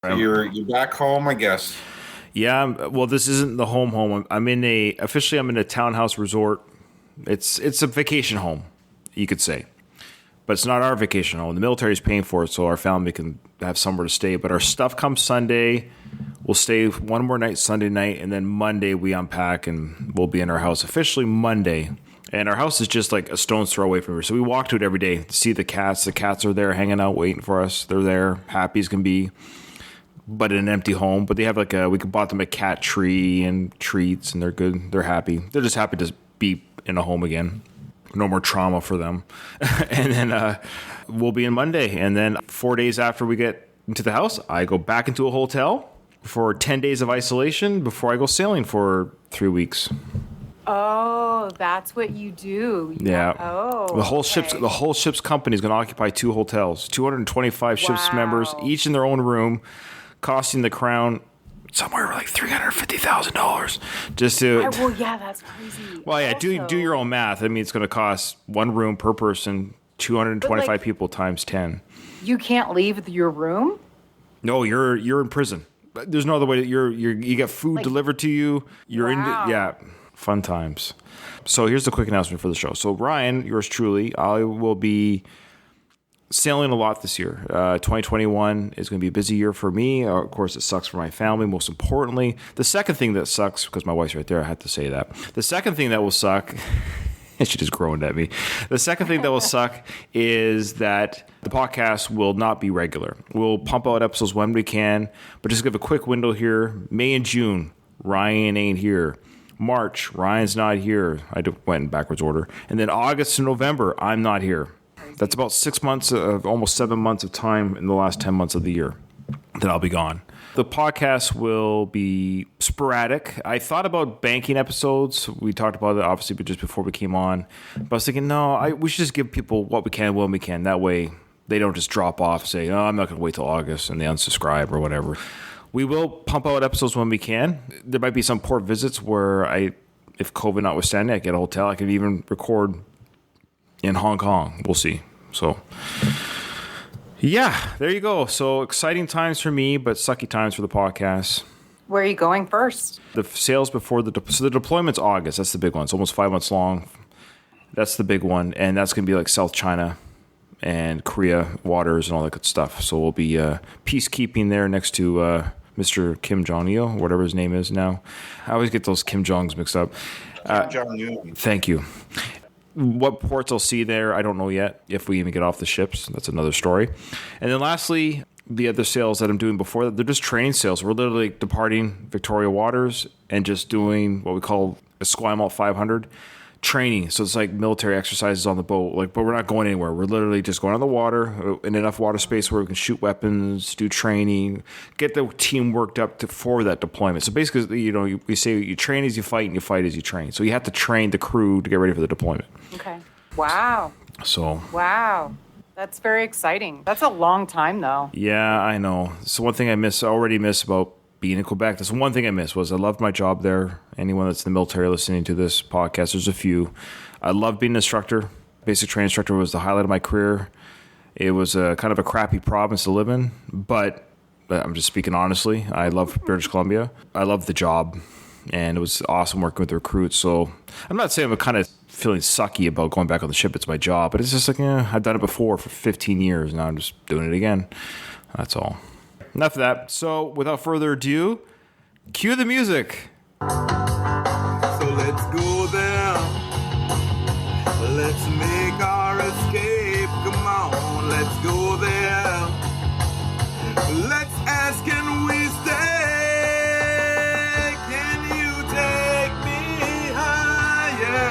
So you're back home, I guess. Yeah, well, this isn't the home. I'm in a townhouse resort. It's a vacation home, you could say, but it's not our vacation home. The military is paying for it, so our family can have somewhere to stay. But our stuff comes Sunday. We'll stay one more night Sunday night, and then Monday we unpack and we'll be in our house officially Monday. And our house is just like a stone's throw away from here. So we walk to it every day to see the cats. The cats are there hanging out, waiting for us. They're there, happy as can be, but in an empty home. But they have we bought them a cat tree and treats, and they're good. They're happy. They're just happy to be in a home again. No more trauma for them. And then we'll be in Monday. And then 4 days after we get into the house, I go back into a hotel for 10 days of isolation before I go sailing for 3 weeks. Oh, that's what you do. Yeah. Oh. The whole ship's company is going to occupy 2 hotels, 225 ship's members, each in their own room, costing the crown somewhere like $350,000 just to. Well, yeah, that's crazy. Well, yeah, do your own math. I mean, it's going to cost one room per person, 225 people times 10. You can't leave your room? No, you're in prison. There's no other way. You get food delivered to you. Fun times. So here's the quick announcement for the show. So Ryan, yours truly, I will be sailing a lot this year. 2021 is going to be a busy year for me. Of course, it sucks for my family. Most importantly, the second thing that sucks, because my wife's right there, I had to say that. The second thing that will suck, and she just groaned at me. The second thing that will suck is that the podcast will not be regular. We'll pump out episodes when we can, but just give a quick window here. May and June, Ryan ain't here. March, Ryan's not here. I went in backwards order. And then August to November, I'm not here. That's about 6 months of almost 7 months of time in the last 10 months of the year that I'll be gone. The podcast will be sporadic. I thought about banking episodes. We talked about it obviously, but just before we came on. But I was thinking, we should just give people what we can when we can. That way they don't just drop off, say, I'm not going to wait till August, and they unsubscribe or whatever. We will pump out episodes when we can. There might be some port visits where if COVID notwithstanding, I get a hotel. I could even record in Hong Kong. We'll see. So, yeah, there you go. So exciting times for me, but sucky times for the podcast. Where are you going first? The sales before the deployment's August. That's the big one. It's almost 5 months long. That's the big one, and that's going to be like South China and Korea waters and all that good stuff. So we'll be peacekeeping there next to Mr. Kim Jong-il, whatever his name is now. I always get those Kim Jongs mixed up. Kim Jong-un. Thank you. What ports I'll see there, I don't know yet. If we even get off the ships, that's another story. And then lastly, the other sales that I'm doing before that, they're just training sales. We're literally departing Victoria Waters and just doing what we call a Esquimalt 500 training. So it's like military exercises on the boat, but we're not going anywhere. We're literally just going on the water in enough water space where we can shoot weapons, do training, get the team worked up for that deployment. So basically, we say you train as you fight and you fight as you train. So you have to train the crew to get ready for the deployment. Okay. Wow. Wow. That's very exciting. That's a long time, though. Yeah, I know. So one thing I already miss about being in Quebec. That's one thing I missed was I loved my job there. Anyone that's in the military listening to this podcast, there's a few. I loved being an instructor. Basic training instructor was the highlight of my career. It was a kind of a crappy province to live in, but I'm just speaking honestly. I love British Columbia. I love the job, and it was awesome working with the recruits. So I'm not saying I'm kind of feeling sucky about going back on the ship. It's my job, but it's just like, I've done it before for 15 years. Now I'm just doing it again. That's all. Enough of that. So, without further ado, cue the music. So let's go there. Let's make our escape. Come on, let's go there. Let's ask, can we stay? Can you take me higher?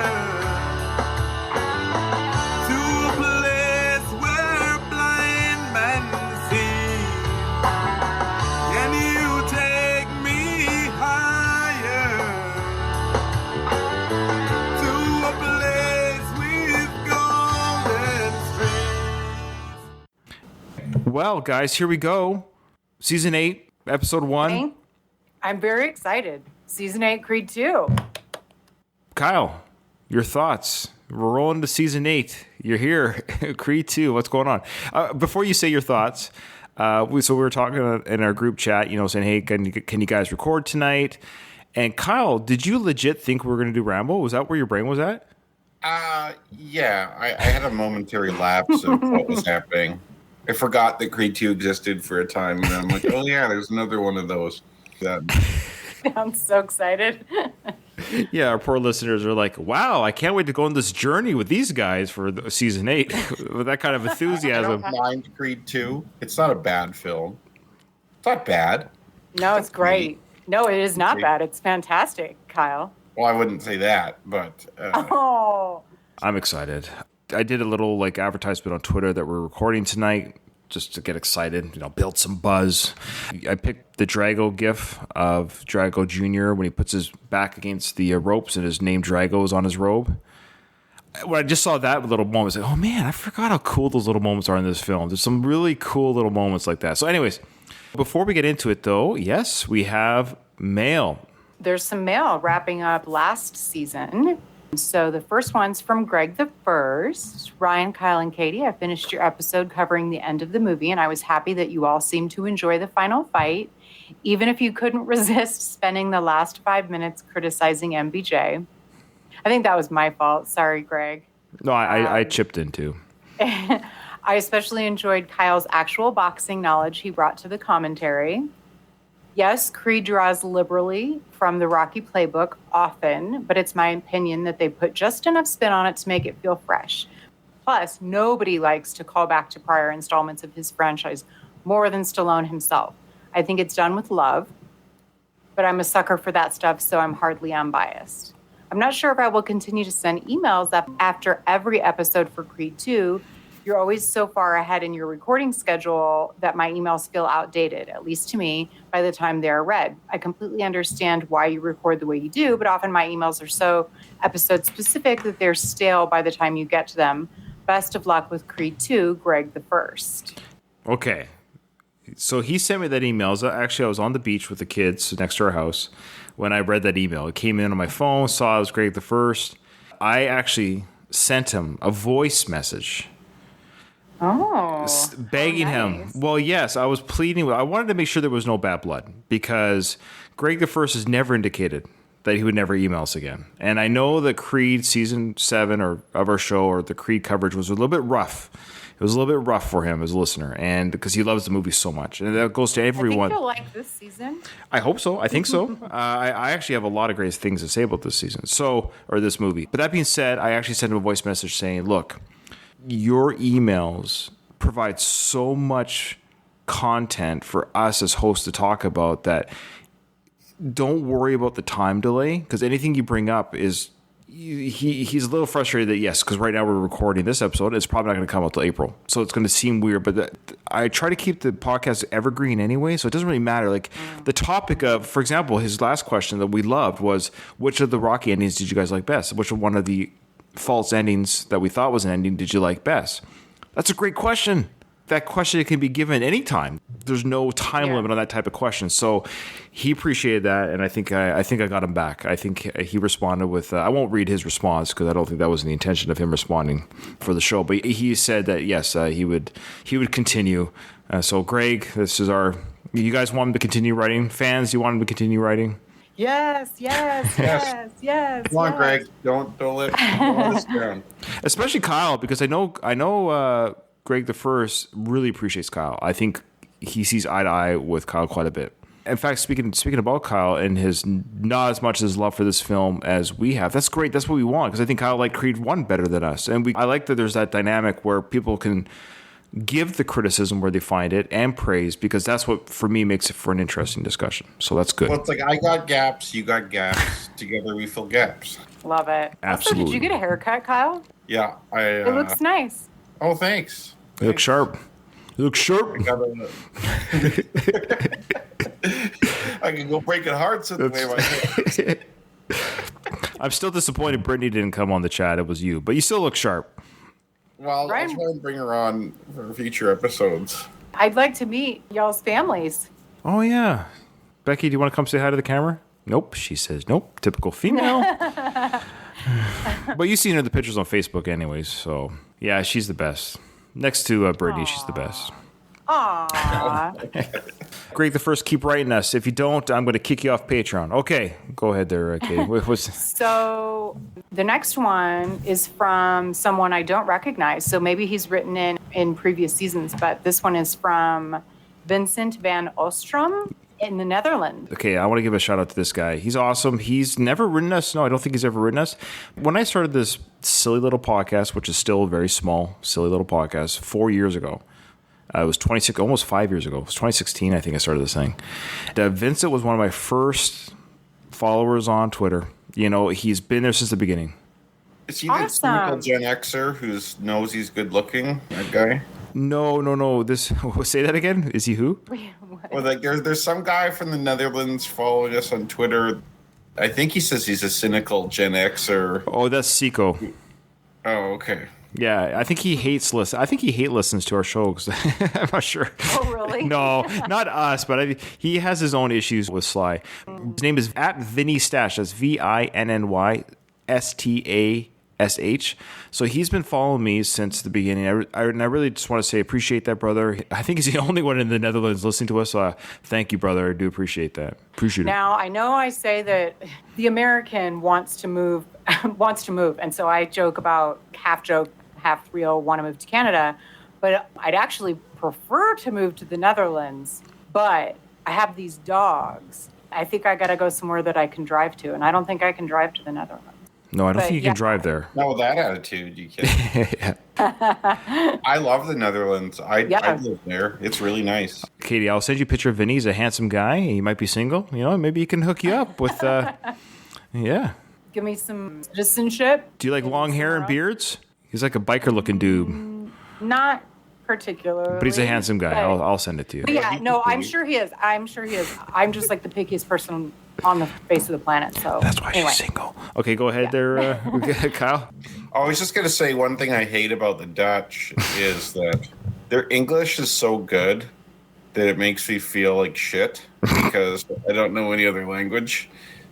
To a place where blind men see. Can you take me higher to a place with golden streams? Well, guys, here we go. Season 8, Episode 1. Okay. I'm very excited. Season 8, Creed 2. Kyle, your thoughts? We're rolling to Season 8. You're here. Creed 2. What's going on? Before you say your thoughts, So we were talking in our group chat, saying, hey, can you guys record tonight? And Kyle, did you legit think we were going to do Rambo? Was that where your brain was at? Yeah. I had a momentary lapse of what was happening. I forgot that Creed 2 existed for a time, and I'm like, oh yeah, there's another one of those. I'm so excited. Yeah, our poor listeners are like, wow, I can't wait to go on this journey with these guys for season 8 with that kind of enthusiasm. I don't mind Creed 2. It's not a bad film. It's not bad. No, it's great. No, it is not bad. It's fantastic, Kyle. Well, I wouldn't say that, but... I'm excited. I did a little advertisement on Twitter that we're recording tonight just to get excited, build some buzz. I picked the Drago gif of Drago Jr. when he puts his back against the ropes and his name Dragos on his robe. When I just saw that little moment, I was like, oh man, I forgot how cool those little moments are in this film. There's some really cool little moments like that. So anyways, before we get into it though, yes, we have mail. There's some mail wrapping up last season. So the first one's from Greg the First. Ryan, Kyle, and Katie, I finished your episode covering the end of the movie, and I was happy that you all seemed to enjoy the final fight, even if you couldn't resist spending the last 5 minutes criticizing MBJ. I think that was my fault. Sorry, Greg. No, I chipped in too. I especially enjoyed Kyle's actual boxing knowledge he brought to the commentary. Yes, Creed draws liberally from the Rocky playbook often, but it's my opinion that they put just enough spin on it to make it feel fresh. Plus, nobody likes to call back to prior installments of his franchise more than Stallone himself. I think it's done with love, but I'm a sucker for that stuff, so I'm hardly unbiased. I'm not sure if I will continue to send emails after every episode for Creed 2. You're always so far ahead in your recording schedule that my emails feel outdated, at least to me, by the time they're read. I completely understand why you record the way you do, but often my emails are so episode specific that they're stale by the time you get to them. Best of luck with Creed 2, Greg the First. Okay. So he sent me that email. Actually, I was on the beach with the kids next to our house when I read that email. It came in on my phone, saw it was Greg the First. I actually sent him a voice message. Oh, begging him. Well, yes, I was pleading. I wanted to make sure there was no bad blood because Greg the First has never indicated that he would never email us again. And I know that Creed season 7 of our show or the Creed coverage was a little bit rough. It was a little bit rough for him as a listener, and because he loves the movie so much, and that goes to everyone. I think you'll like this season. I hope so. I think so. I actually have a lot of great things to say about this season, or this movie. But that being said, I actually sent him a voice message saying, "Look, your emails provide so much content for us as hosts to talk about that don't worry about the time delay because anything you bring up is he's a little frustrated that yes, because right now we're recording this episode, it's probably not going to come out till April, so it's going to seem weird, but I try to keep the podcast evergreen anyway, so it doesn't really matter. Like the topic of, for example, his last question that we loved was, which of the Rocky endings did you guys like best? Which one of the false endings that we thought was an ending did you like best? That's a great question. That question can be given anytime. There's no time limit on that type of question. So he appreciated that, and I think I got him back. I think he responded with I won't read his response because I don't think that was the intention of him responding for the show. But he said that yes, he would continue. So Greg, this is you guys want him to continue writing? Fans, you want him to continue writing? Yes. Come on, Greg. Don't let us down. Especially Kyle, because I know Greg the First really appreciates Kyle. I think he sees eye to eye with Kyle quite a bit. In fact, speaking about Kyle and his not as much as love for this film as we have, that's great. That's what we want because I think Kyle liked Creed 1 better than us, and I like that there's that dynamic where people can give the criticism where they find it and praise because that's what for me makes it for an interesting discussion. So that's good. Well, it's like I got gaps, you got gaps. Together we fill gaps. Love it. Absolutely. Also, did you get a haircut, Kyle? Yeah, it looks nice. Oh, thanks. You look sharp. I can go breaking hearts in the way my hair. I'm still disappointed Brittany didn't come on the chat. It was you, but you still look sharp. Well, I'll try and bring her on for future episodes. I'd like to meet y'all's families. Oh, yeah. Becky, do you want to come say hi to the camera? Nope. She says nope. Typical female. But you've seen her in the pictures on Facebook anyways, so yeah, she's the best. Next to Brittany, she's the best. Aww. Greg the First, keep writing us. If you don't, I'm going to kick you off Patreon. Okay, go ahead there, Katie. So the next one is from someone I don't recognize. So maybe he's written in previous seasons, but this one is from Vincent van Ostrom in the Netherlands. Okay, I want to give a shout out to this guy. He's awesome. He's never written us. No, I don't think he's ever written us. When I started this silly little podcast, which is still a very small, silly little podcast, 4 years ago, it was 26, almost 5 years ago. It was 2016, I think I started this thing. Vincent was one of my first followers on Twitter. You know, he's been there since the beginning. Is he the cynical Gen Xer who knows he's good looking? That guy? No. Say that again. Is he who? Well, like there's some guy from the Netherlands following us on Twitter. I think he says he's a cynical Gen Xer. Oh, that's Seco. Oh, okay. Yeah, I think he listens to our show. I'm not sure. Oh, really? No, not us, but he has his own issues with Sly. His name is @VinnyStash. That's VINNYSTASH. So he's been following me since the beginning. And I really just want to say appreciate that, brother. I think he's the only one in the Netherlands listening to us. So thank you, brother. I do appreciate that. Appreciate it. Now, I know I say that the American wants to move, and so I joke about half joke, half real, want to move to Canada, but I'd actually prefer to move to the Netherlands, but I have these dogs. I think I got to go somewhere that I can drive to, and I don't think I can drive to the Netherlands. No, I don't think you can drive there. Not with that attitude, you can. I love the Netherlands. I live there. It's really nice. Katie, I'll send you a picture of Vinny. He's a handsome guy. He might be single. You know, maybe he can hook you up with, yeah. Give me some citizenship. Do you like long hair and beards? He's like a biker-looking dude. Not particularly. But he's a handsome guy. I'll send it to you. But yeah, no, I'm sure he is. I'm just like the pickiest person on the face of the planet. So that's why she's single. Okay, go ahead there, Kyle. I was just going to say one thing I hate about the Dutch is that their English is so good that it makes me feel like shit because I don't know any other language.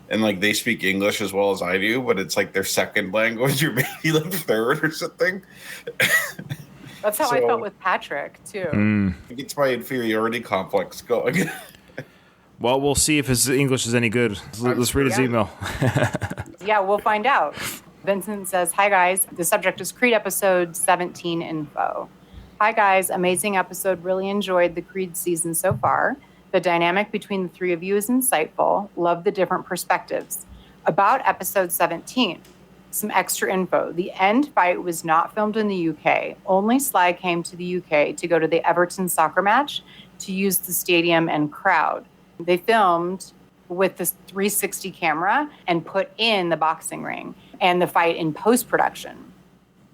And like they speak English as well as I do, but it's like their second language or maybe like third or something. That's how I felt with Patrick too. It gets my inferiority complex going. Well, we'll see if his English is any good. Let's read his email. Yeah, we'll find out. Vincent says, "Hi guys, the subject is Creed episode 17 info. Hi guys, amazing episode. Really enjoyed the Creed season so far. The dynamic between the three of you is insightful. Love the different perspectives. About episode 17, some extra info. The end fight was not filmed in the UK. Only Sly came to the UK to go to the Everton soccer match to use the stadium and crowd. They filmed with this 360 camera and put in the boxing ring and the fight in post-production.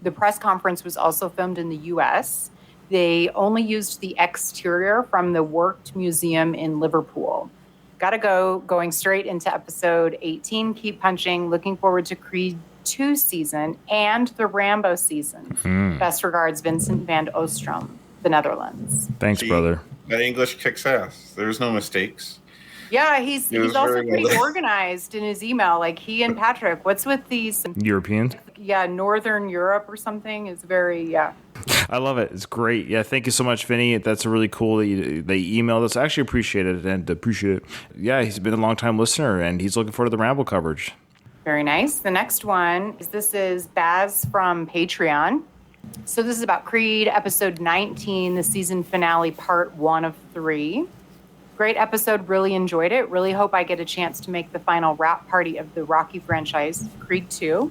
The press conference was also filmed in the US. They only used the exterior from the Worked Museum in Liverpool. Gotta go, going straight into episode 18. Keep punching. Looking forward to Creed 2 season and the Rambo season. Best regards, Vincent van Ostrom, the Netherlands." Thanks, brother. That English kicks ass. There's no mistakes. Yeah, he's also pretty organized in his email. Like he and Patrick, what's with these Europeans? Yeah, Northern Europe or something is very, yeah. I love it. It's great. Yeah, thank you so much, Vinny. That's really cool that they emailed us. I actually appreciate it and appreciate it. Yeah, he's been a long-time listener, and he's looking forward to the Rambo coverage. Very nice. The next one is Baz from Patreon. So this is about Creed, episode 19, the season finale, part 1 of 3. Great episode. Really enjoyed it. Really hope I get a chance to make the final wrap party of the Rocky franchise, Creed 2.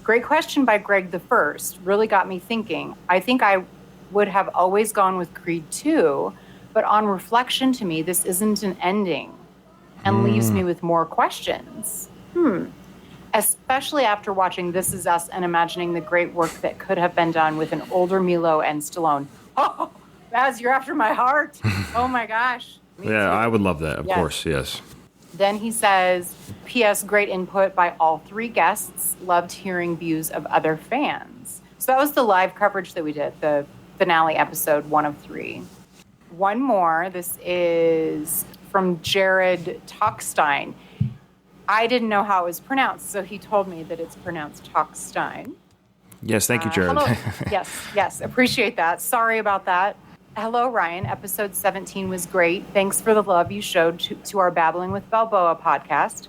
Great question by Greg the First. Really got me thinking. I think I would have always gone with Creed 2, but on reflection to me, this isn't an ending and leaves me with more questions. Especially after watching This Is Us and imagining the great work that could have been done with an older Milo and Stallone. Oh, Baz, you're after my heart. Oh my gosh. Me too. I would love that. Of course, yes. Then he says, P.S. Great input by all 3 guests. Loved hearing views of other fans. So that was the live coverage that we did, the finale episode 1 of 3. One more. This is from Jared Talkstein. I didn't know how it was pronounced, so he told me that it's pronounced Talkstein. Yes, thank you, Jared. Hello. Yes, appreciate that. Sorry about that. Hello, Ryan. Episode 17 was great. Thanks for the love you showed to our Babbling with Balboa podcast.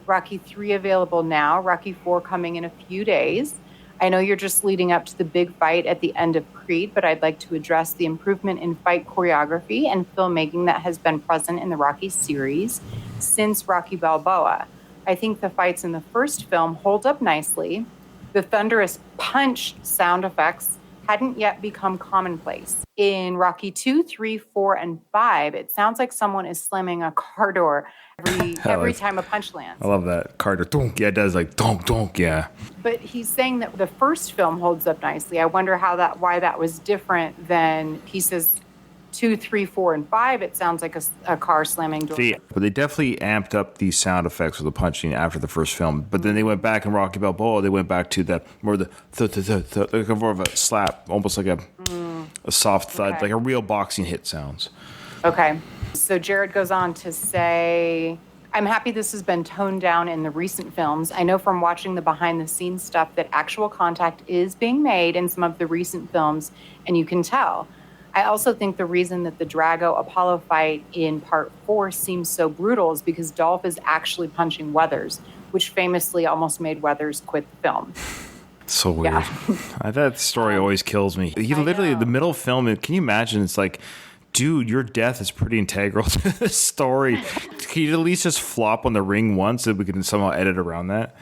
Rocky 3 available now. Rocky 4 coming in a few days. I know you're just leading up to the big fight at the end of Creed, but I'd like to address the improvement in fight choreography and filmmaking that has been present in the Rocky series since Rocky Balboa. I think the fights in the first film hold up nicely. The thunderous punch sound effects hadn't yet become commonplace. In Rocky 2, 3, 4, and 5, it sounds like someone is slamming a car door every time a punch lands. I love that. Car door. Donk. Yeah, it does like donk, donk. Yeah. But he's saying that the first film holds up nicely. I wonder why that was different than pieces 2, 3, 4, and 5. It sounds like a car slamming door. But they definitely amped up these sound effects with the punching after the first film. But then they went back in Rocky Balboa. They went back to the more more of a slap, almost like a soft thud, like a real boxing hit sounds. Okay. So Jared goes on to say, I'm happy this has been toned down in the recent films. I know from watching the behind-the-scenes stuff that actual contact is being made in some of the recent films, and you can tell. I also think the reason that the Drago Apollo fight in Part 4 seems so brutal is because Dolph is actually punching Weathers, which famously almost made Weathers quit the film. So weird. Yeah. That story always kills me. He literally, in the middle of filming, can you imagine? It's like, dude, your death is pretty integral to this story. Can you at least just flop on the ring once so we can somehow edit around that?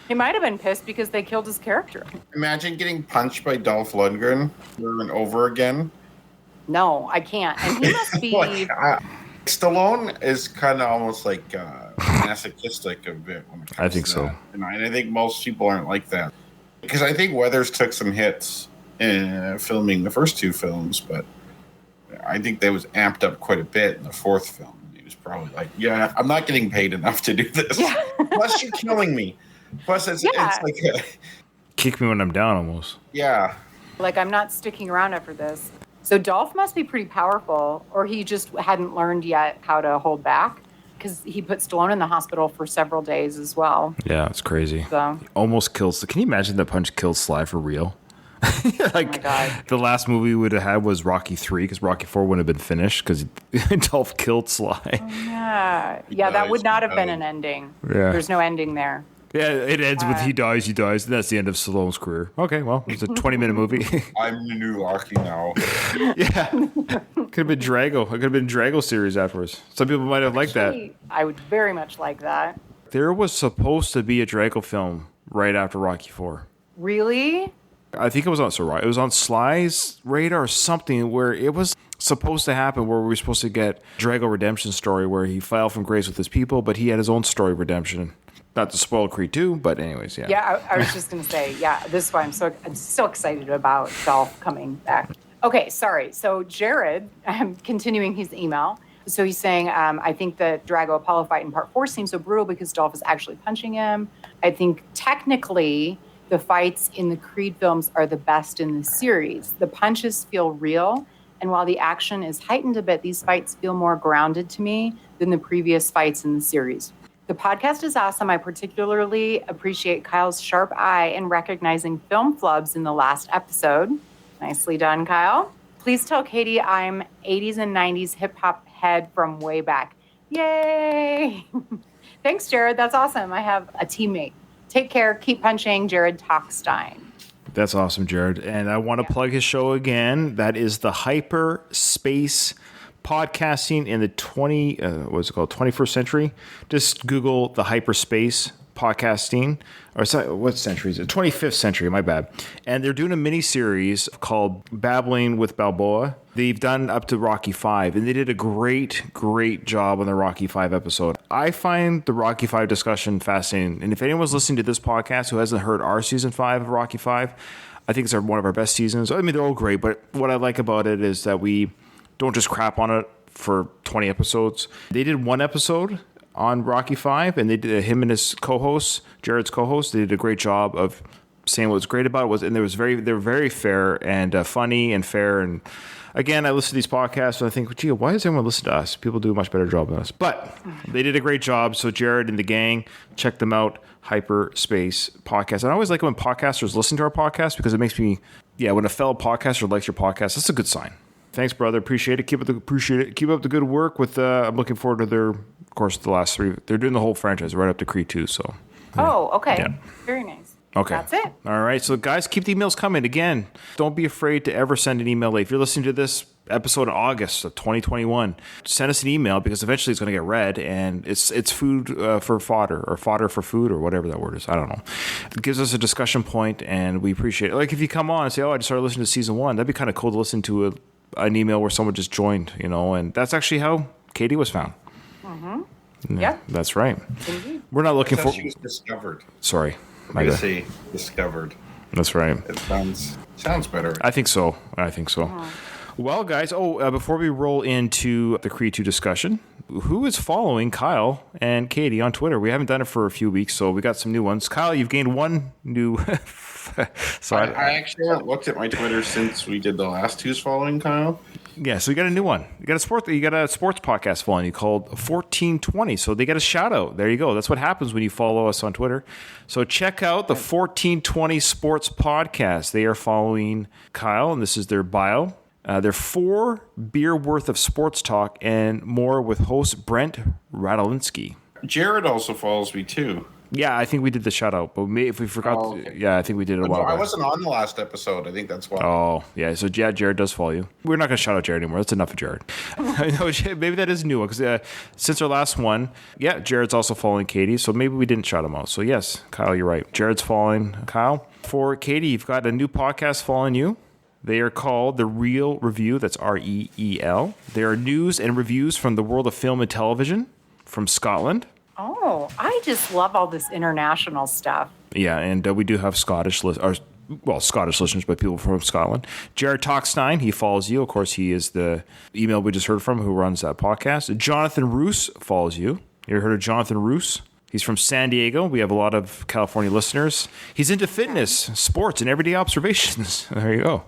He might have been pissed because they killed his character. Imagine getting punched by Dolph Lundgren over and over again. No, I can't. And he must be... Stallone is kind of almost like masochistic a bit when it comes I think to so. that. And I think most people aren't like that. Because I think Weathers took some hits in filming the first two films, but I think that was amped up quite a bit in the fourth film. He was probably like, yeah, I'm not getting paid enough to do this. Yeah. Plus, you're killing me. Plus, it's like... Kick me when I'm down almost. Yeah. Like, I'm not sticking around after this. So Dolph must be pretty powerful, or he just hadn't learned yet how to hold back, because he put Stallone in the hospital for several days as well. Yeah, it's crazy. So. Almost kills. Can you imagine that punch killed Sly for real? Oh my God. The last movie we would have had was Rocky 3, because Rocky 4 wouldn't have been finished because Dolph killed Sly. Oh, yeah. Yeah, that would not have been an ending. Yeah. There's no ending there. Yeah, it ends with he dies, and that's the end of Stallone's career. Okay, well, it's a 20-minute movie. I'm the new Rocky now. Yeah. Could have been Drago. It could have been Drago series afterwards. Some people might have liked that. I would very much like that. There was supposed to be a Drago film right after Rocky 4. Really? I think it was on Sly's radar or something where it was supposed to happen, where we were supposed to get Drago redemption story where he fell from grace with his people, but he had his own story of redemption. Not to spoil Creed 2, but anyways, yeah. Yeah, I was just going to say, yeah, this is why I'm so excited about Dolph coming back. Okay, sorry. So Jared, I'm continuing his email. So he's saying, I think the Drago Apollo fight in Part 4 seems so brutal because Dolph is actually punching him. I think technically the fights in the Creed films are the best in the series. The punches feel real, and while the action is heightened a bit, these fights feel more grounded to me than the previous fights in the series. The podcast is awesome. I particularly appreciate Kyle's sharp eye in recognizing film flubs in the last episode. Nicely done, Kyle. Please tell Katie I'm 80s and 90s hip-hop head from way back. Yay! Thanks, Jared. That's awesome. I have a teammate. Take care. Keep punching. Jared Talkstein. That's awesome, Jared. And I want to plug his show again. That is the Hyperspace Podcasting in the 21st century. Just Google the Hyperspace Podcasting, or sorry, what century is it? 25th century, my bad. And they're doing a mini series called Babbling with Balboa. They've done up to Rocky 5, and they did a great job on the Rocky 5 episode. I find the Rocky 5 discussion fascinating. And if anyone's listening to this podcast who hasn't heard our season 5 of Rocky 5, I think it's one of our best seasons. I mean, they're all great, but what I like about it is that we don't just crap on it for 20 episodes. They did one episode on Rocky 5, and they did him and his co-host, Jared's co-host. They did a great job of saying what was great about it. And they were very fair and funny and fair. And again, I listen to these podcasts and I think, gee, why does everyone listen to us? People do a much better job than us. But they did a great job. So Jared and the gang, check them out. Hyperspace Podcast. And I always like it when podcasters listen to our podcast because it makes me, when a fellow podcaster likes your podcast, that's a good sign. Thanks, brother. Appreciate it. Keep up the good work. I'm looking forward to their, of course, the last 3. They're doing the whole franchise right up to Creed 2. So. Yeah. Oh, okay. Yeah. Very nice. Okay. That's it. All right. So, guys, keep the emails coming. Again, don't be afraid to ever send an email late. If you're listening to this episode in August of 2021, send us an email because eventually it's going to get read, and it's food for fodder or fodder for food or whatever that word is. I don't know. It gives us a discussion point, and we appreciate it. Like if you come on and say, "Oh, I just started listening to season 1," that'd be kind of cool to listen to an email where someone just joined, and that's actually how Katie was found. Mm-hmm. Yeah, that's right. Indeed. We're not looking for. She was discovered. Sorry. I gotta say discovered. That's right. It sounds better. I think so. Well, guys, before we roll into the Creed 2 discussion, who is following Kyle and Katie on Twitter? We haven't done it for a few weeks, so we got some new ones. Kyle, you've gained one new... I actually haven't looked at my Twitter since we did the last Who's Following Kyle. Yeah, so you got a new one. You got a sports podcast following you called 1420. So they get a shout out. There you go. That's what happens when you follow us on Twitter. So check out the 1420 Sports Podcast. They are following Kyle, and this is their bio. They're 4 beer worth of sports talk and more with host Brent Radolinski. Jared also follows me too. Yeah, I think we did the shout out, but if we forgot, okay. Yeah, I think we did it a while back. I wasn't on the last episode. I think that's why. Oh, yeah. So, yeah, Jared does follow you. We're not going to shout out Jared anymore. That's enough of Jared. I know, maybe that is a new one because since our last one, yeah, Jared's also following Katie. So maybe we didn't shout him out. So, yes, Kyle, you're right. Jared's following Kyle. For Katie, you've got a new podcast following you. They are called The Real Review. That's REEL. They are news and reviews from the world of film and television from Scotland. Oh, I just love all this international stuff. Yeah, and we do have Scottish listeners, but people from Scotland. Jared Talkstein, he follows you. Of course, he is the email we just heard from who runs that podcast. Jonathan Roos follows you. You ever heard of Jonathan Roos? He's from San Diego. We have a lot of California listeners. He's into fitness, sports, and everyday observations. There you go.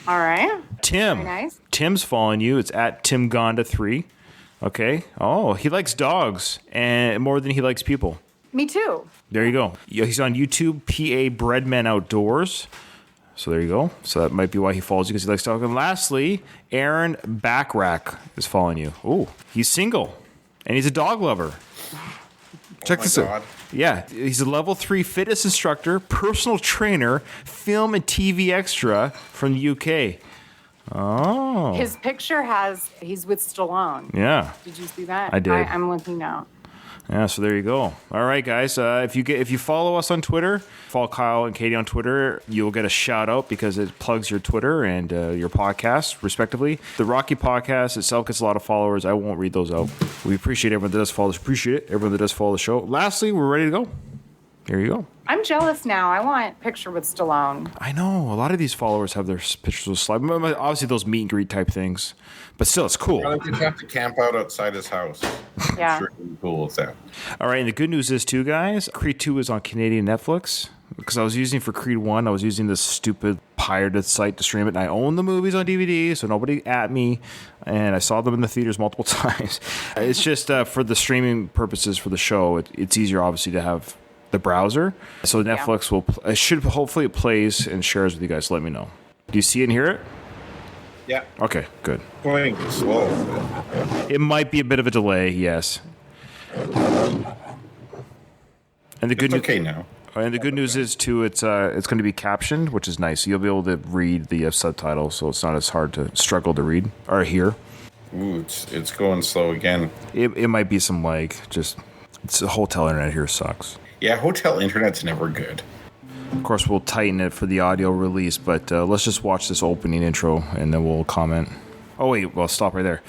All right. Tim. Very nice. Tim's following you. It's at TimGonda3. Okay. Oh, he likes dogs and more than he likes people. Me too. There you go. He's on YouTube, PA Breadman Outdoors. So there you go. So that might be why he follows you, because he likes dogs. And lastly, Aaron Backrack is following you. Oh, he's single and he's a dog lover. Check this out. Yeah, he's a level 3 fitness instructor, personal trainer, film and TV extra from the UK. Oh. His picture he's with Stallone. Yeah. Did you see that? I did. I'm looking now. Yeah, so there you go. All right, guys. If you follow us on Twitter, follow Kyle and Katie on Twitter, you'll get a shout out because it plugs your Twitter and your podcast, respectively. The Rocky Podcast itself gets a lot of followers. I won't read those out. We appreciate everyone that does follow. Appreciate everyone that does follow the show. Lastly, we're ready to go. There you go. I'm jealous now. I want picture with Stallone. I know. A lot of these followers have their pictures with slide. Obviously, those meet and greet type things. But still, it's cool. I just have to camp out outside his house. Yeah. I'm sure it'd be cool with that. All right. And the good news is, too, guys, Creed 2 is on Canadian Netflix. Because I was using for Creed 1, I was using this stupid pirated site to stream it. And I own the movies on DVD, so nobody at me. And I saw them in the theaters multiple times. It's just for the streaming purposes for the show, it's easier, obviously, to have the browser. So Netflix hopefully it plays and shares with you guys. Let me know. Do you see it and hear it? Yeah. Okay, good. Going slow. It might be a bit of a delay, yes. And the good okay now. And the good news is too, it's going to be captioned, which is nice. So you'll be able to read the subtitles, so it's not as hard to struggle to read or hear. Ooh, it's going slow again. It might be some it's the hotel internet here sucks. Yeah, hotel internet's never good. Of course, we'll tighten it for the audio release, but let's just watch this opening intro, and then we'll comment. Oh, wait, well, stop right there.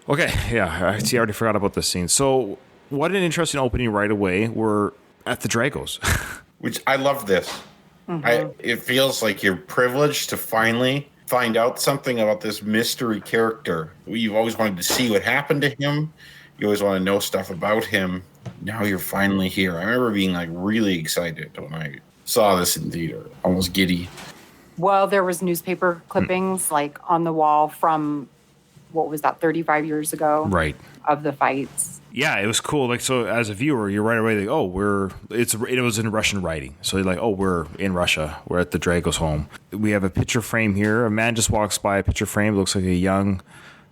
Okay, yeah, I already forgot about this scene. So, what an interesting opening right away. We're at the Dragos. Which, I love this. Mm-hmm. It feels like you're privileged to finally find out something about this mystery character. You've always wanted to see what happened to him. You always want to know stuff about him. Now you're finally here. I remember being really excited when I saw this in theater. Almost giddy. Well, there was newspaper clippings on the wall from what was that, 35 years ago? Right. Of the fights. Yeah, it was cool. Like, so as a viewer, you're right away like, oh, it was in Russian writing. So you're like, oh, we're in Russia. We're at the Dragos home. We have a picture frame here. A man just walks by a picture frame. It looks like a young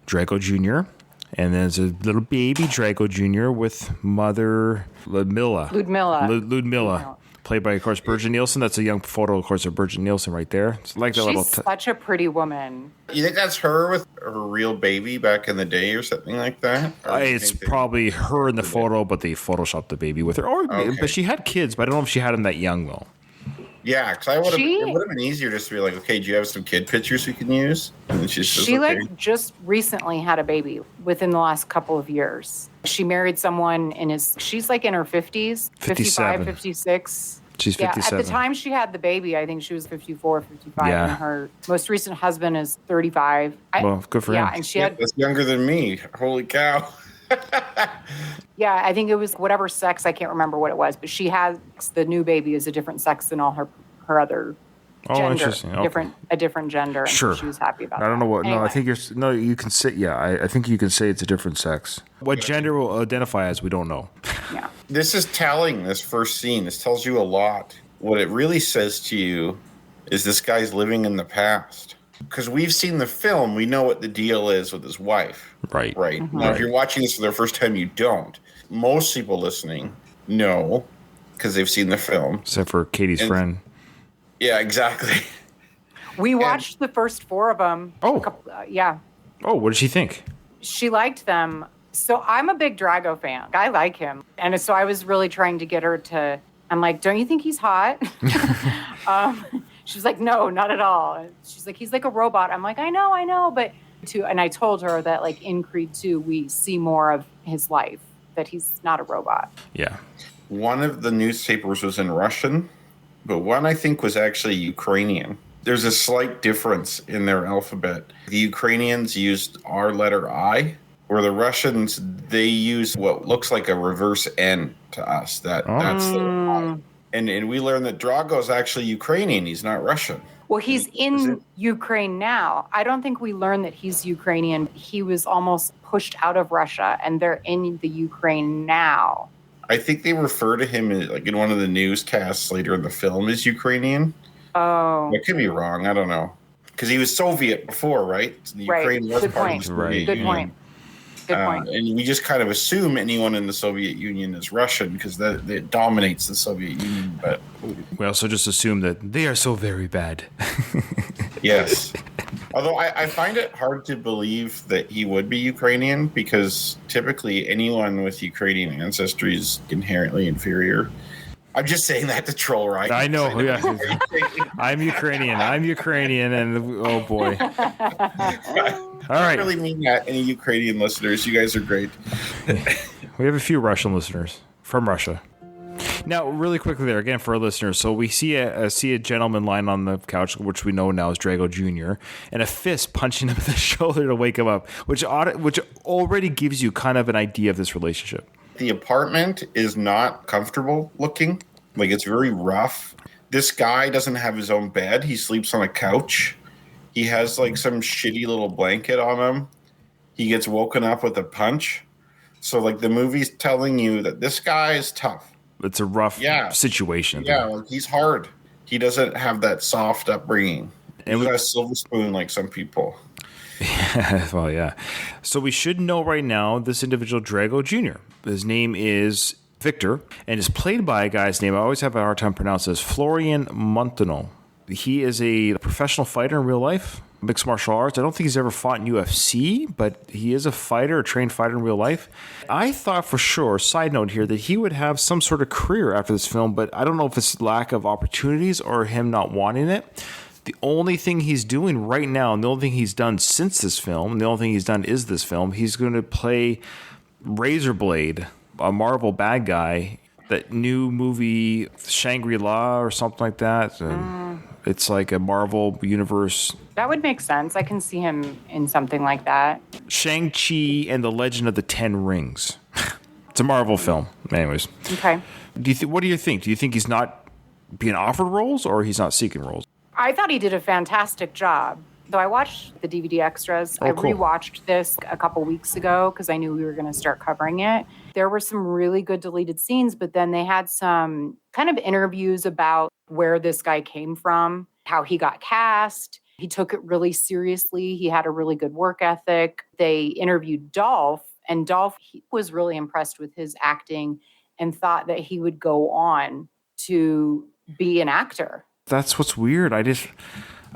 Drago Jr. And there's a little baby Drago Jr. with mother Ludmilla. Played by, of course, Birgit Nielsen. That's a young photo, of course, of Birgit Nielsen right there. It's like that She's such a pretty woman. You think that's her with her real baby back in the day or something like that? It's probably her in the photo, but they photoshopped the baby with her. But she had kids, but I don't know if she had them that young, though. Yeah, because it would have been easier just to be like, okay, do you have some kid pictures we can use? And then she just recently had a baby within the last couple of years. She married someone she's like in her 50s, 55, 56. She's 57. At the time she had the baby, I think she was 54, 55. Yeah. And her most recent husband is 35. Well, good for him. Yeah, and that's younger than me. Holy cow. Yeah, I think it was whatever sex. I can't remember what it was, but she has the new baby is a different sex than all her other gender. Interesting. Okay. A different gender. Sure. And she was happy about that. I don't know what. Anyway. No, I think you can say. Yeah, I think you can say it's a different sex. What gender will identify as, we don't know. Yeah. This is telling. This first scene. This tells you a lot. What it really says to you is this guy's living in the past. Because we've seen the film, we know what the deal is with his wife. Right. Mm-hmm. Now, if you're watching this for the first time, you don't. Most people listening know because they've seen the film. Except for Katie's friend. Yeah, exactly. We watched the first 4 of them. Oh. Yeah. Oh, what did she think? She liked them. So I'm a big Drago fan. I like him. And so I was really trying to get her to, I'm like, don't you think he's hot? She's like, no, not at all. She's like, he's like a robot. I'm like, I know. And I told her that, like, in Creed 2, we see more of his life, that he's not a robot. Yeah. One of the newspapers was in Russian, but one I think was actually Ukrainian. There's a slight difference in their alphabet. The Ukrainians used our letter I, where the Russians, they use what looks like a reverse N to us. That's the I. And we learned that Drago's actually Ukrainian. He's not Russian. Well, he's in Ukraine now. I don't think we learned that he's Ukrainian. He was almost pushed out of Russia, and they're in the Ukraine now. I think they refer to him like in one of the newscasts later in the film as Ukrainian. Oh. I could be wrong. I don't know. Because he was Soviet before, right? The Ukraine was part of the Soviet Union. Good point. And we just kind of assume anyone in the Soviet Union is Russian because that dominates the Soviet Union. But we also just assume that they are so very bad. Yes. Although I find it hard to believe that he would be Ukrainian because typically anyone with Ukrainian ancestry is inherently inferior. I'm just saying that to troll, right? I know. Yeah. I'm Ukrainian, and oh boy. All right. I really mean that. Any Ukrainian listeners, you guys are great. We have a few Russian listeners from Russia. Now, really quickly there, again, for our listeners. So we see a gentleman lying on the couch, which we know now is Drago Jr., and a fist punching him in the shoulder to wake him up, which already gives you kind of an idea of this relationship. The apartment is not comfortable looking. Like, it's very rough. This guy doesn't have his own bed. He sleeps on a couch. He has, like, some shitty little blanket on him. He gets woken up with a punch. So, like, the movie's telling you that this guy is tough. It's a rough situation. Yeah, like, he's hard. He doesn't have that soft upbringing. He's got a silver spoon like some people. Yeah, well, yeah. So we should know right now this individual, Drago Jr. His name is Victor, and is played by a guy's name I always have a hard time pronouncing this, Florian Munteanu. He is a professional fighter in real life, mixed martial arts. I don't think he's ever fought in UFC, but he is a fighter, a trained fighter in real life. I thought for sure, side note here, that he would have some sort of career after this film, but I don't know if it's lack of opportunities or him not wanting it. The only thing he's doing right now, and the only thing he's done since this film, and the only thing he's done is this film, he's going to play Razorblade, a Marvel bad guy, that new movie Shangri-La or something like that. It's like a Marvel universe. That would make sense. I can see him in something like that. Shang-Chi and the Legend of the Ten Rings. It's a Marvel film. Anyways. Okay. What do you think? Do you think he's not being offered roles or he's not seeking roles? I thought he did a fantastic job. So I watched the DVD extras. Oh, I cool. rewatched this a couple weeks ago because I knew we were going to start covering it. There were some really good deleted scenes, but then they had some kind of interviews about where this guy came from, how he got cast. He took it really seriously. He had a really good work ethic. They interviewed Dolph, and Dolph he was really impressed with his acting and thought that he would go on to be an actor. That's what's weird.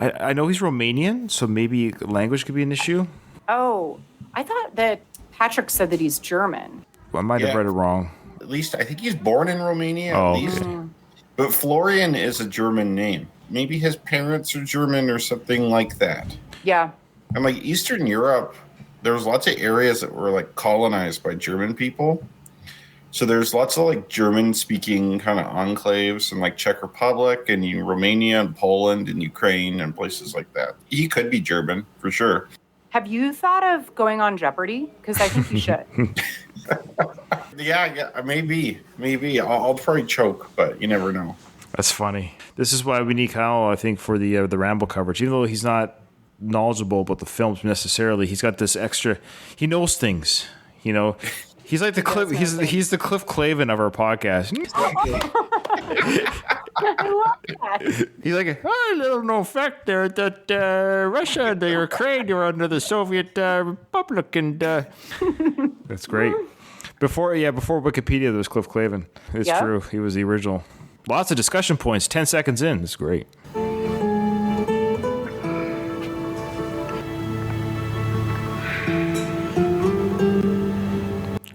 I know he's Romanian, so maybe language could be an issue. Oh, I thought that Patrick said that he's German. I might have read it wrong. At least I think he's born in Romania. Oh, at least. okay. But Florian is a German name. Maybe his parents are German or something like that. Yeah. And like Eastern Europe, there was lots of areas that were like colonized by German people. So there's lots of like German speaking kind of enclaves in like Czech Republic and Romania and Poland and Ukraine and places like that. He could be German for sure. Have you thought of going on Jeopardy? Because I think you should. Yeah, maybe. I'll probably choke, but you never know. That's funny. This is why we need Kyle, I think, for the Rambo coverage. Even though he's not knowledgeable about the films necessarily, he's got this extra. He knows things. You know, he's like the Cliff. He's the Cliff Clavin of our podcast. I love that. He's like, oh, little known fact there that Russia and the Ukraine were under the Soviet Republic, and that's great. Before Wikipedia, there was Cliff Clavin. It's true. He was the original. Lots of discussion points. 10 seconds in. It's great.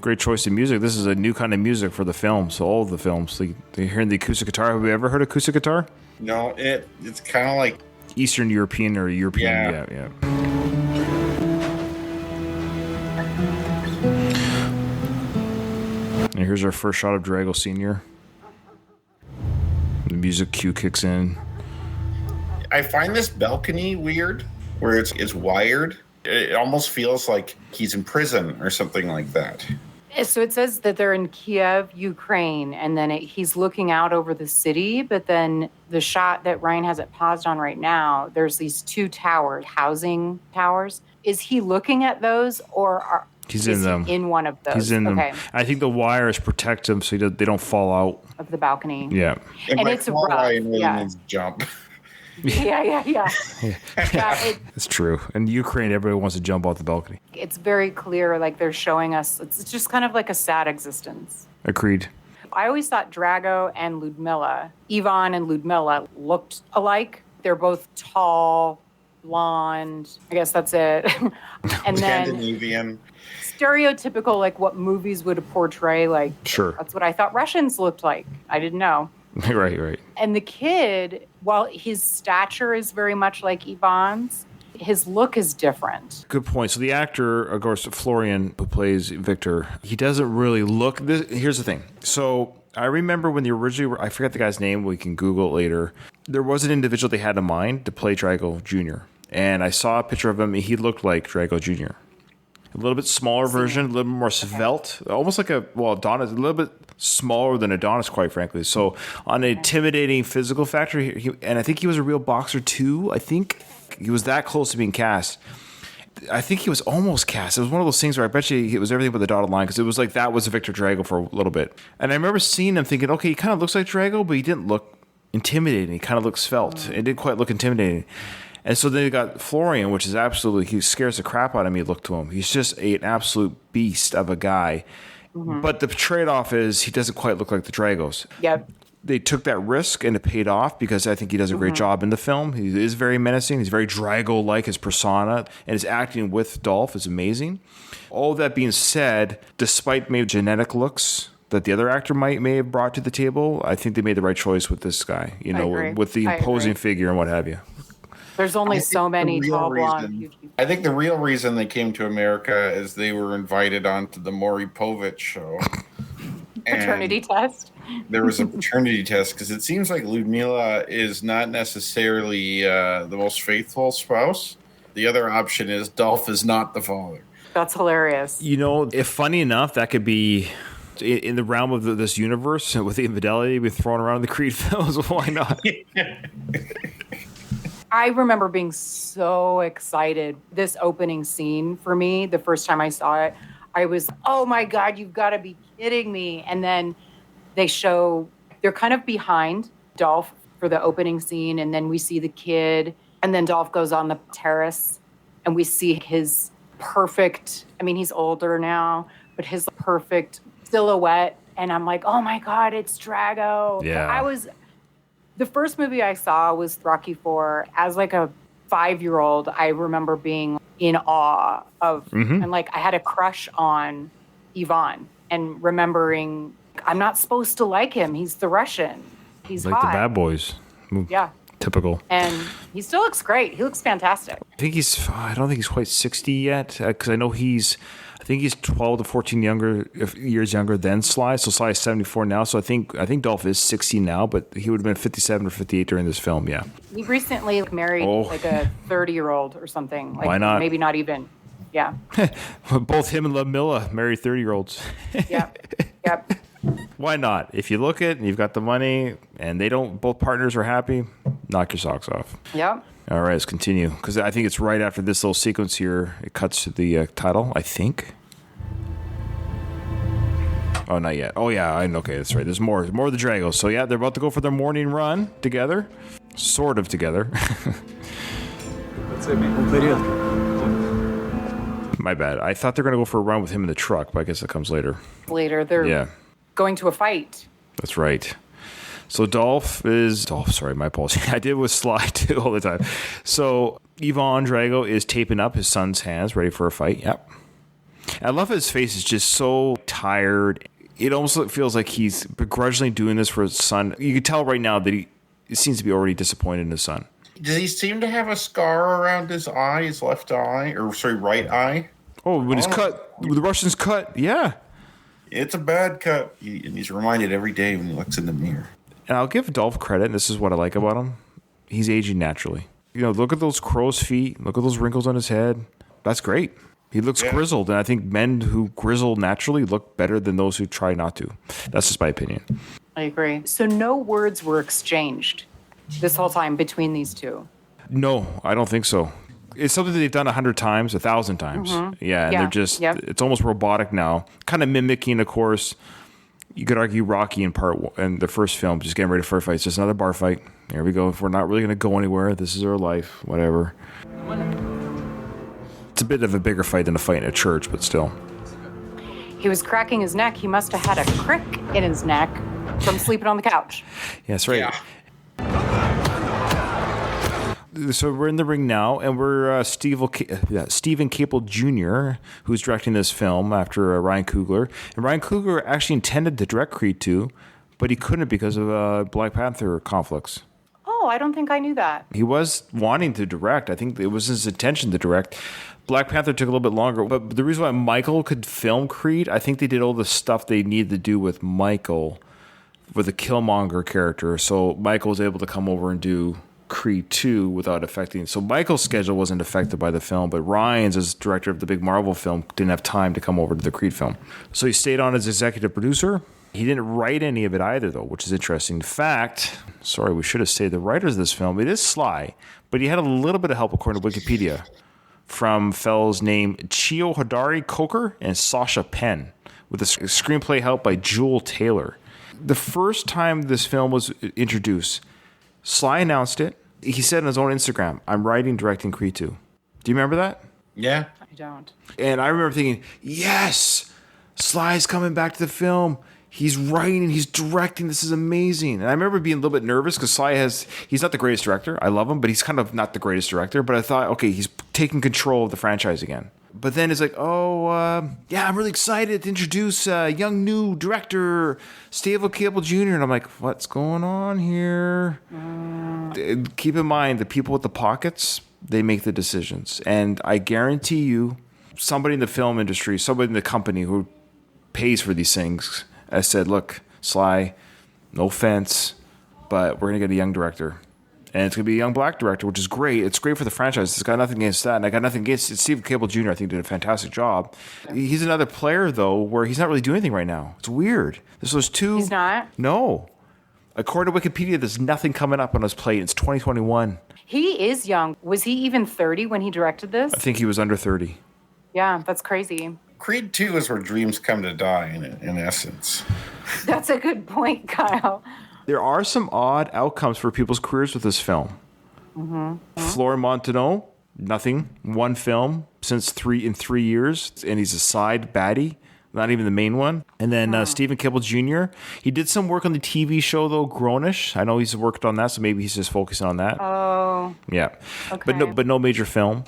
Great choice of music. This is a new kind of music for the films. So all of the films. They're hearing the acoustic guitar. Have you ever heard acoustic guitar? No, it's kind of like Eastern European or European. Yeah. And here's our first shot of Dragos Sr. The music cue kicks in. I find this balcony weird, where it's wired. It almost feels like he's in prison or something like that. So it says that they're in Kiev, Ukraine, and then he's looking out over the city. But then the shot that Ryan has it paused on right now, there's these two towers, housing towers. Is he looking at those, or He's in them. In one of those. He's in them. I think the wires protect him so they don't fall out of the balcony. Yeah. And it's rough. Ryan really needs to jump. Yeah. It's true. In Ukraine, everybody wants to jump off the balcony. It's very clear, like they're showing us, it's just kind of like a sad existence. Agreed. I always thought Drago and Ludmilla, Ivan and Ludmilla, looked alike. They're both tall, blonde. I guess that's it. And then Scandinavian. Stereotypical, like what movies would portray. Like, sure. That's what I thought Russians looked like. I didn't know. Right. And the kid, while his stature is very much like Ivan's, his look is different. Good point. So the actor, of course, Florian, who plays Victor, he doesn't really look. Here's the thing. So I remember when I forget the guy's name. We can Google it later. There was an individual they had in mind to play Drago Jr. And I saw a picture of him. And he looked like Drago Jr. A little bit smaller version, a little bit more svelte, almost like Adonis, a little bit smaller than Adonis, quite frankly. So on an intimidating physical factor, and I think he was a real boxer too. I think he was that close to being cast. I think he was almost cast. It was one of those things where I bet you it was everything but the dotted line, because it was like that was Victor Drago for a little bit. And I remember seeing him thinking, okay, he kind of looks like Drago, but he didn't look intimidating. He kind of looked svelte. It didn't quite look intimidating. And so then you got Florian, which is absolutely, he scares the crap out of me. Look to him. He's just an absolute beast of a guy. Mm-hmm. But the trade-off is he doesn't quite look like the Dragos. Yep. They took that risk and it paid off, because I think he does a great job in the film. He is very menacing. He's very Drago-like, his persona, and his acting with Dolph is amazing. All that being said, despite maybe genetic looks that the other actor may have brought to the table, I think they made the right choice with this guy, with the imposing figure and what have you. There's only so many tall, blonde. I think the real reason they came to America is they were invited onto the Maury Povich show. Paternity test. There was a paternity test, because it seems like Ludmilla is not necessarily the most faithful spouse. The other option is Dolph is not the father. That's hilarious. If funny enough, that could be in the realm of this universe with the infidelity being thrown around in the Creed films. Why not? I remember being so excited. This opening scene for me, the first time I saw it, I was, oh my God, you've got to be kidding me. And then they're kind of behind Dolph for the opening scene. And then we see the kid. And then Dolph goes on the terrace and we see his perfect, I mean, he's older now, but his perfect silhouette. And I'm like, oh my God, it's Drago. Yeah. The first movie I saw was Rocky IV. As like a 5-year-old, I remember being in awe of, and like I had a crush on Ivan and remembering I'm not supposed to like him. He's the Russian. He's like hot. the bad boys. Yeah. Typical. And he still looks great. He looks fantastic. I don't think he's quite 60 yet, because I know I think he's 12 to 14 years younger than Sly. So Sly is 74 now. So I think Dolph is 60 now, but he would have been 57 or 58 during this film. Yeah. He recently married like a 30-year-old or something. Like, why not? Maybe not even. Yeah. Both him and Ludmilla married 30-year-olds. Yep. Why not? If you look it and you've got the money and both partners are happy, knock your socks off. Yep. All right, let's continue. Because I think it's right after this little sequence here. It cuts to the title, I think. Oh, not yet. Oh, yeah. Okay, that's right. There's more of the Dragos. So, yeah, they're about to go for their morning run together. Sort of together. My bad. I thought they were going to go for a run with him in the truck, but I guess that comes later. Later, they're going to a fight. That's right. So sorry, my apologies. I did with Sly too all the time. So Ivan Drago is taping up his son's hands, ready for a fight. Yep. I love his face is just so tired. It almost feels like he's begrudgingly doing this for his son. You can tell right now that he seems to be already disappointed in his son. Does he seem to have a scar around his eye, his left eye, right eye? Oh, when the Russian's cut, yeah. It's a bad cut. And he's reminded every day when he looks in the mirror. And I'll give Dolph credit, and this is what I like about him. He's aging naturally. Look at those crow's feet. Look at those wrinkles on his head. That's great. He looks grizzled, and I think men who grizzle naturally look better than those who try not to. That's just my opinion. I agree. So no words were exchanged this whole time between these two? No, I don't think so. It's something that they've done 100 times, 1,000 times. Mm-hmm. Yeah, and they're just, it's almost robotic now. Kind of mimicking, of course, you could argue Rocky in the first film, just getting ready for a fight. It's just another bar fight. Here we go. If we're not really going to go anywhere, this is our life, whatever. It's a bit of a bigger fight than a fight in a church, but still. He was cracking his neck. He must have had a crick in his neck from sleeping on the couch. Yeah, that's right. Yeah. So we're in the ring now, and we're Stephen Capel Jr., who's directing this film after Ryan Coogler. And Ryan Coogler actually intended to direct Creed 2, but he couldn't because of Black Panther conflicts. Oh, I don't think I knew that. He was wanting to direct. I think it was his intention to direct. Black Panther took a little bit longer, but the reason why Michael could film Creed, I think they did all the stuff they needed to do with Michael, with the Killmonger character. So Michael was able to come over and do Creed 2 without affecting. So Michael's schedule wasn't affected by the film, but Ryan's, as director of the big Marvel film, didn't have time to come over to the Creed film. So he stayed on as executive producer. He didn't write any of it either, though, which is interesting. In fact, sorry, we should have said the writers of this film, it is Sly, but he had a little bit of help, according to Wikipedia, from fellows named Chio Hodari Coker and Sasha Penn, with a screenplay help by Jewel Taylor. The first time this film was introduced, Sly announced it. He said on his own Instagram, I'm writing, directing Creed 2. Do you remember that? Yeah. I don't. And I remember thinking, yes, Sly's coming back to the film. He's writing, he's directing. This is amazing. And I remember being a little bit nervous because he's not the greatest director. I love him, but he's kind of not the greatest director. But I thought, okay, he's taking control of the franchise again. But then it's like, I'm really excited to introduce a young new director, Stephen Capel Jr. And I'm like, what's going on here? Keep in mind, the people with the pockets, they make the decisions. And I guarantee you, somebody in the film industry, somebody in the company who pays for these things, I said, look, Sly, no offense, but we're going to get a young director. And it's going to be a young black director, which is great. It's great for the franchise. It's got nothing against that. And I got nothing against it. Stephen Capel Jr., I think, did a fantastic job. He's another player, though, where he's not really doing anything right now. It's weird. This was two. He's not? No. According to Wikipedia, there's nothing coming up on his plate. It's 2021. He is young. Was he even 30 when he directed this? I think he was under 30. Yeah, that's crazy. Creed 2 is where dreams come to die, in essence. That's a good point, Kyle. There are some odd outcomes for people's careers with this film. Florian Montagnol, nothing. One film since 3 years, and he's a side baddie. Not even the main one. And then Stephen Kibble Jr. He did some work on the TV show, though, Grownish. I know he's worked on that, so maybe he's just focusing on that. Oh. Yeah. Okay. But no major film.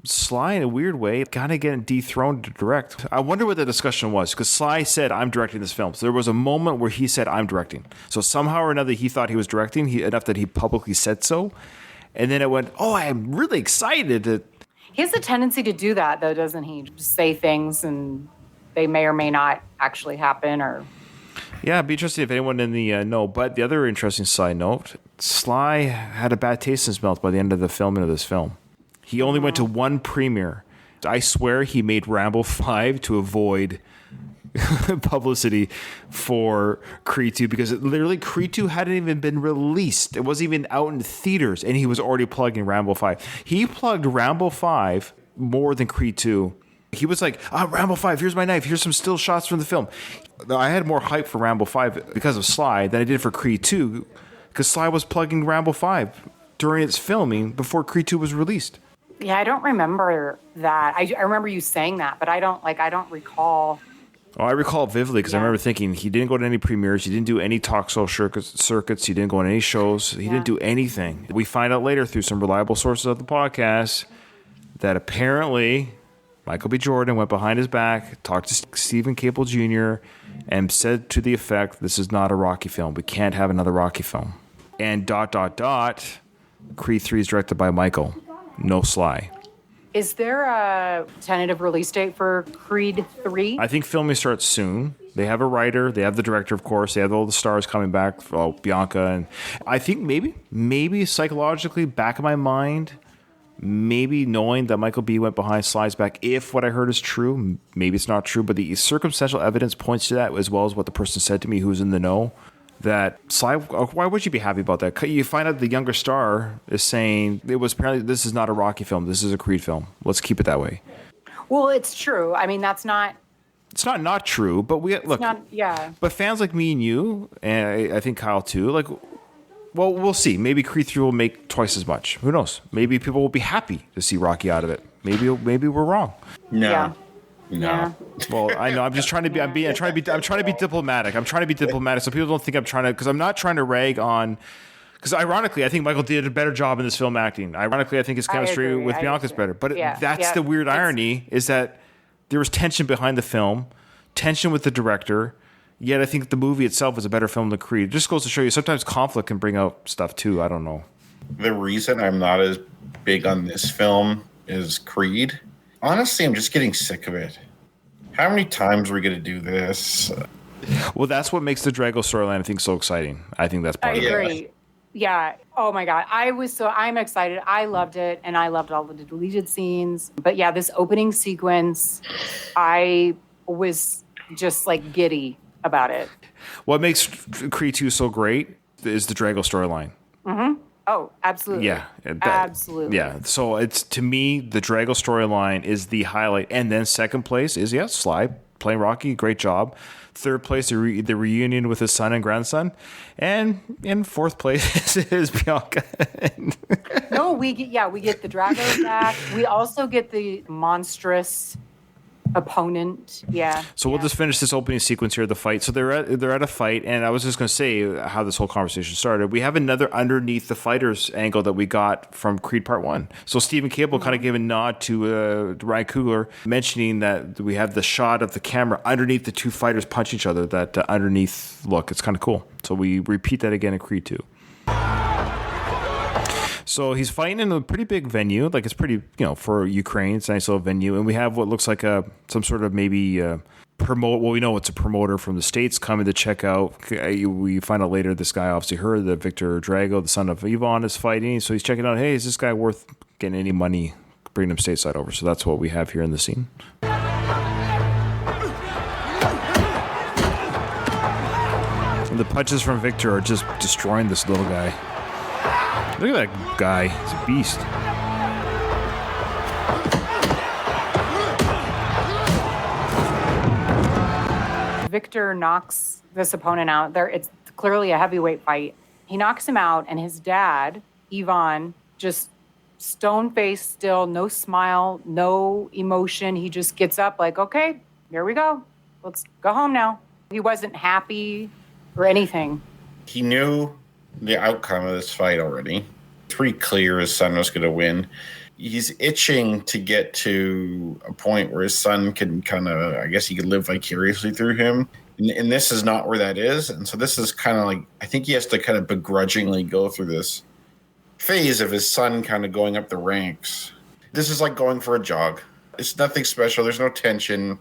Sly, in a weird way, kind of getting dethroned to direct. I wonder what the discussion was, because Sly said, I'm directing this film. So there was a moment where he said, I'm directing. So somehow or another, he thought he was directing, enough that he publicly said so. And then it went, I'm really excited. He has a tendency to do that, though, doesn't he? Just say things and they may or may not actually happen. Or Yeah, it'd be interesting if anyone in the know. But the other interesting side note, Sly had a bad taste in his mouth by the end of the filming of this film. He only went to one premiere. I swear he made Rambo 5 to avoid publicity for Creed 2, because literally Creed 2 hadn't even been released. It wasn't even out in theaters, and he was already plugging Rambo 5. He plugged Rambo 5 more than Creed 2. He was like, Rambo 5, here's my knife, here's some still shots from the film. I had more hype for Rambo 5 because of Sly than I did for Creed 2, because Sly was plugging Rambo 5 during its filming before Creed 2 was released. Yeah, I don't remember that. I remember you saying that, but I don't recall. Oh, I recall it vividly because I remember thinking he didn't go to any premieres, he didn't do any talk show circuits, he didn't go on any shows, he didn't do anything. We find out later through some reliable sources of the podcast that apparently Michael B. Jordan went behind his back, talked to Stephen Cable Jr., and said to the effect, this is not a Rocky film. We can't have another Rocky film. And ... Creed 3 is directed by Michael, no Sly. Is there a tentative release date for Creed 3? I think filming starts soon. They have a writer, they have the director, of course, they have all the stars coming back, Bianca, and I think maybe psychologically, back of my mind, maybe knowing that Michael B. went behind Sly's back, if what I heard is true, maybe it's not true, but the circumstantial evidence points to that, as well as what the person said to me who's in the know, that Sly, why would you be happy about that? You find out the younger star is saying, it was apparently, this is not a Rocky film, this is a Creed film. Let's keep it that way. Well, it's true. I mean, that's not... It's not true, but but fans like me and you, and I think Kyle too, like, well, we'll see. Maybe Creed 3 will make twice as much. Who knows? Maybe people will be happy to see Rocky out of it. Maybe we're wrong. No. Yeah. No. Yeah. Well, I know. I'm just trying to be. I'm trying to be diplomatic. I'm trying to be diplomatic, so people don't think I'm trying to. Because I'm not trying to rag on. Because ironically, I think Michael did a better job in this film acting. Ironically, I think his chemistry with Bianca is better. But that's the weird irony, is that there was tension behind the film, tension with the director. Yet I think the movie itself is a better film than Creed. It just goes to show you sometimes conflict can bring out stuff too. I don't know. The reason I'm not as big on this film is Creed. Honestly, I'm just getting sick of it. How many times are we going to do this? Well, that's what makes the Dragos storyline, I think, so exciting. I think that's part of it. I agree. Yeah. Oh my God. I'm excited. I loved it. And I loved all the deleted scenes. But yeah, this opening sequence, I was just like giddy about it. What makes Creed 2 so great is the Dragos storyline. Mm-hmm. Oh, absolutely. Yeah. Absolutely. Yeah. So it's, to me, the Dragos storyline is the highlight. And then second place is, Sly playing Rocky. Great job. Third place, the reunion with his son and grandson. And in fourth place is Bianca. No, we get the Dragos back. We also get the monstrous opponent. Yeah. So we'll just finish this opening sequence here, the fight. So they're at a fight, and I was just going to say how this whole conversation started. We have another underneath the fighters angle that we got from Creed Part 1. So Stephen Cable kind of gave a nod to Ryan Coogler, mentioning that we have the shot of the camera underneath the two fighters punch each other, that underneath look. It's kind of cool. So we repeat that again in Creed 2. So he's fighting in a pretty big venue, like it's pretty, for Ukraine, it's a nice little venue. And we have what looks like some sort of maybe we know it's a promoter from the States coming to check out. We find out later this guy obviously heard that Victor Drago, the son of Ivan, is fighting. So he's checking out, hey, is this guy worth getting any money, bringing him stateside over? So that's what we have here in the scene. And the punches from Victor are just destroying this little guy. Look at that guy. He's a beast. Victor knocks this opponent out. It's clearly a heavyweight fight. He knocks him out, and his dad, Ivan, just stone-faced still, no smile, no emotion. He just gets up like, okay, here we go. Let's go home now. He wasn't happy or anything. He knew the outcome of this fight already. It's pretty clear his son was going to win. He's itching to get to a point where his son can kind of, I guess he could live vicariously through him. And this is not where that is. And so this is kind of like, I think he has to kind of begrudgingly go through this phase of his son kind of going up the ranks. This is like going for a jog. It's nothing special. There's no tension.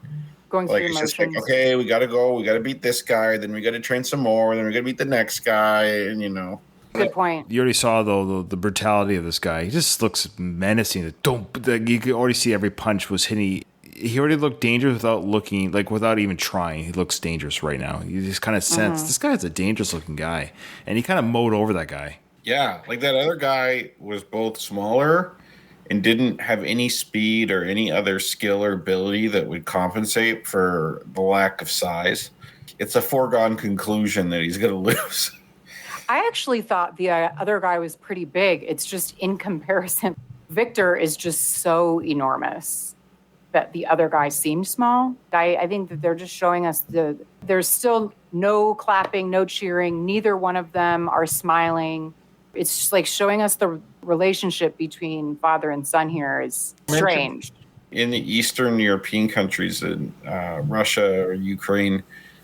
Going through it's emotions. just like, okay, we got to go. We got to beat this guy. Then we got to train some more. Then we got to beat the next guy. And, you know. Good point. You already saw, though, the brutality of this guy. He just looks menacing. You could already see every punch was hitting. He already looked dangerous without even trying. He looks dangerous right now. You just kind of sense this guy's a dangerous looking guy. And he kind of mowed over that guy. Yeah, like that other guy was both smaller and didn't have any speed or any other skill or ability that would compensate for the lack of size. It's a foregone conclusion that he's going to lose. I actually thought the other guy was pretty big. It's just in comparison, Victor is just so enormous that the other guy seemed small. I think that they're just showing us there's still no clapping, no cheering. Neither one of them are smiling. It's just like showing us the relationship between father and son here is strange. In the Eastern European countries, in Russia or Ukraine,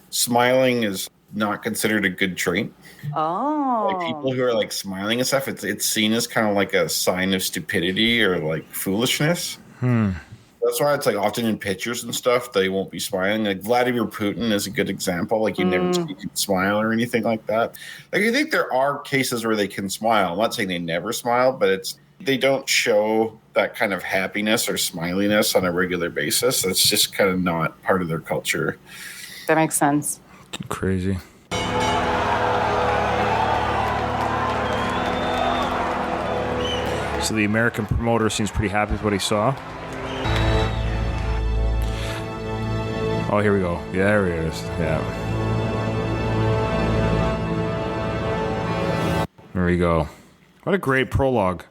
smiling is not considered a good trait. Oh. Like people who are like smiling and stuff, it's seen as kind of like a sign of stupidity or like foolishness. That's why it's like often in pictures and stuff, they won't be smiling. Like Vladimir Putin is a good example. Like you never see him smile or anything like that. Like I think there are cases where they can smile. I'm not saying they never smile, but they don't show that kind of happiness or smiliness on a regular basis. That's just kind of not part of their culture. That makes sense. Crazy. So the American promoter seems pretty happy with what he saw. Oh, here we go. Yeah, there he is. Yeah. There we go. What a great prologue.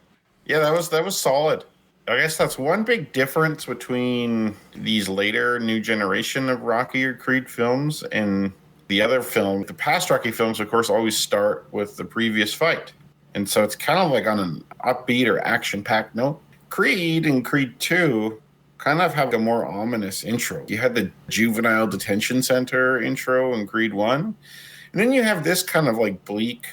Yeah, that was solid. I guess that's one big difference between these later new generation of Rocky or Creed films and the other film. The past Rocky films, of course, always start with the previous fight. And so it's kind of like on an upbeat or action-packed note. Creed and Creed 2 kind of have a more ominous intro. You had the juvenile detention center intro in Creed 1. And then you have this kind of like bleak,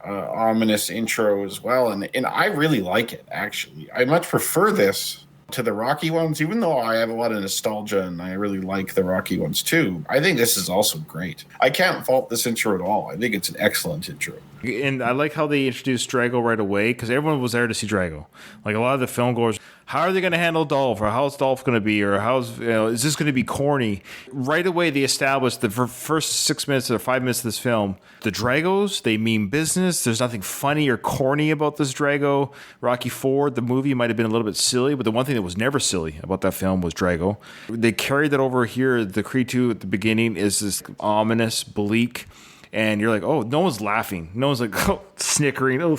ominous intro as well. And I really like it, actually. I much prefer this to the Rocky ones, even though I have a lot of nostalgia and I really like the Rocky ones too. I think this is also great. I can't fault this intro at all. I think it's an excellent intro. And I like how they introduced Drago right away because everyone was there to see Drago. Like a lot of the film goers, how are they going to handle Dolph, or how's Dolph going to be, or is this going to be corny? Right away, they established the first 6 minutes or 5 minutes of this film, the Dragos, they mean business. There's nothing funny or corny about this Drago. Rocky IV, the movie might have been a little bit silly, but the one thing that was never silly about that film was Drago. They carried that over here. The Creed 2 at the beginning is this ominous, bleak. And you're like, oh, no one's laughing. No one's like, oh, snickering. Oh,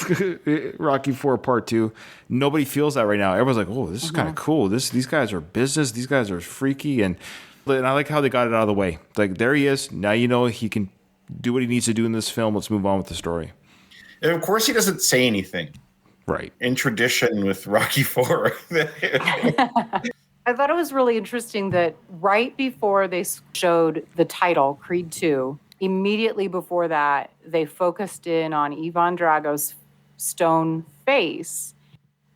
Rocky IV Part 2. Nobody feels that right now. Everyone's like, oh, this is kind of cool. These guys are business. These guys are freaky. And I like how they got it out of the way. Like, there he is. Now you know he can do what he needs to do in this film. Let's move on with the story. And of course, he doesn't say anything. Right. In tradition with Rocky IV. I thought it was really interesting that right before they showed the title, Creed 2, immediately before that, they focused in on Ivan Drago's stone face.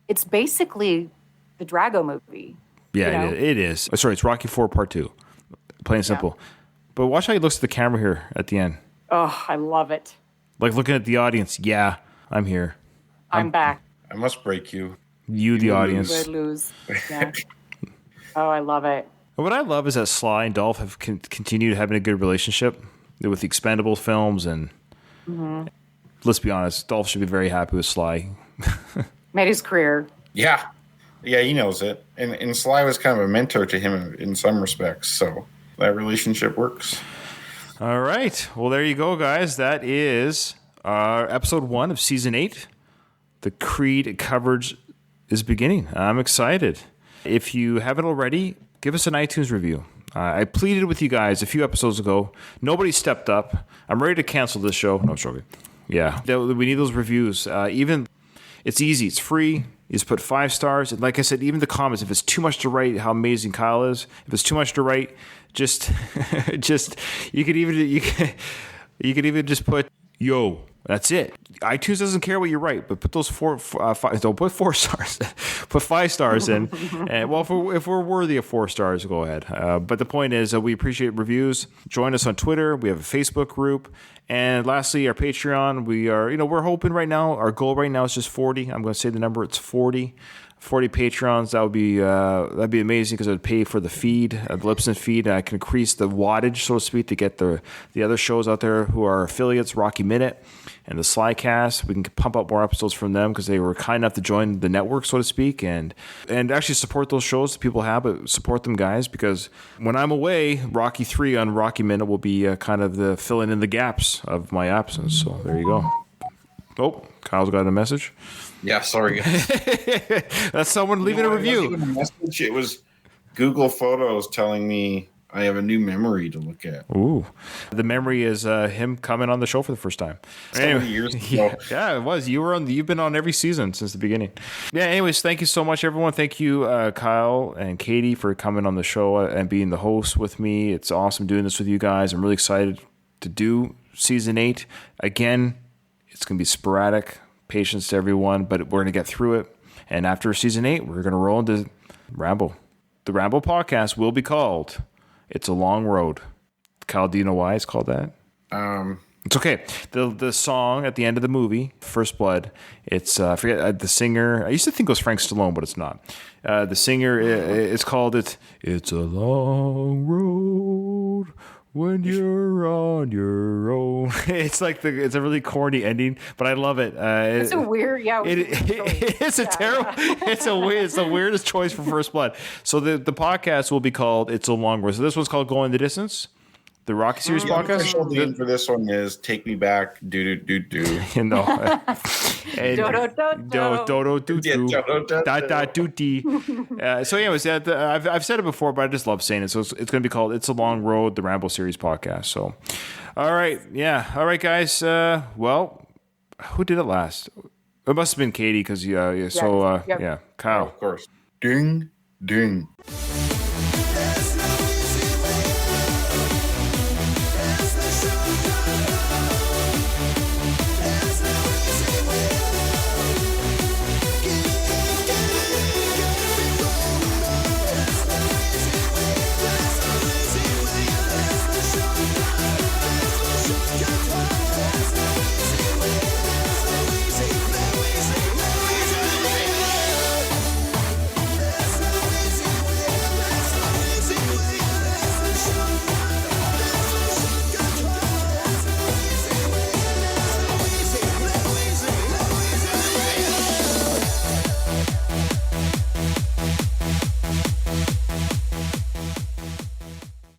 It's basically the Drago movie. Yeah, it is. Oh, sorry, it's Rocky IV Part 2. Plain and simple. Yeah. But watch how he looks at the camera here at the end. Oh, I love it. Like looking at the audience. Yeah, I'm here. I'm back. I must break you. You, the audience. You would lose. Yeah. Oh, I love it. What I love is that Sly and Dolph have continued having a good relationship with the Expendable films, and Mm-hmm. Let's be honest, Dolph should be very happy with Sly. Made his career. Yeah. Yeah, he knows it. And Sly was kind of a mentor to him in some respects, so that relationship works. All right. Well, there you go, guys. That is episode 1 of season 8. The Creed coverage is beginning. I'm excited. If you haven't already, give us an iTunes review. I pleaded with you guys a few episodes ago. Nobody stepped up. I'm ready to cancel this show. No, I'm joking. Yeah. We need those reviews. Even it's easy. It's free. You just put 5 stars. And like I said, even the comments, if it's too much to write how amazing Kyle is, if it's too much to write, just you could even just put yo. That's it. iTunes doesn't care what you write, but put those 5. Don't put 4 stars. Put 5 stars in. And well, if we're worthy of 4 stars, go ahead. But the point is, we appreciate reviews. Join us on Twitter. We have a Facebook group. And lastly, our Patreon. We are, we're hoping right now. Our goal right now is just 40. I'm going to say the number. It's 40. 40 patrons, that'd be amazing because it would pay for the feed, the Lipson feed. And I can increase the wattage, so to speak, to get the other shows out there who are affiliates, Rocky Minute and the Slycast. We can pump up more episodes from them because they were kind enough to join the network, so to speak, and actually support those shows that people have, but support them, guys, because when I'm away, Rocky 3 on Rocky Minute will be kind of the filling in the gaps of my absence. So there you go. Oh, Kyle's got a message. Yeah, sorry, guys. That's someone leaving a review. It was Google Photos telling me I have a new memory to look at. Ooh. The memory is him coming on the show for the first time. 70 years ago. Yeah, it was. You've been on every season since the beginning. Yeah, anyways, thank you so much, everyone. Thank you, Kyle and Katie, for coming on the show and being the host with me. It's awesome doing this with you guys. I'm really excited to do season 8. Again, it's going to be sporadic. Patience to everyone, but we're going to get through it. And after season 8, we're going to roll into Ramble. The Ramble podcast will be called It's a Long Road. Kyle, do you know why it's called that? It's okay. The song at the end of the movie, First Blood, it's, I forget the singer. I used to think it was Frank Stallone, but it's not. The singer, it's called It's a Long Road when you're on your own. It's like it's a really corny ending, but I love it. It's a weird, it's a terrible. It's the weirdest choice for First Blood. So the podcast will be called It's a Long Road. So this one's called Going the Distance. The Rocky Series podcast. The official name for this one is Take Me Back, do do do do. No. So anyways, I've said it before, but I just love saying it. So it's going to be called It's a Long Road, the Ramble Series podcast. So, all right, yeah, all right, guys. Well, who did it last? It must have been Katie because yeah. So yeah, Kyle, of course. Ding ding. That's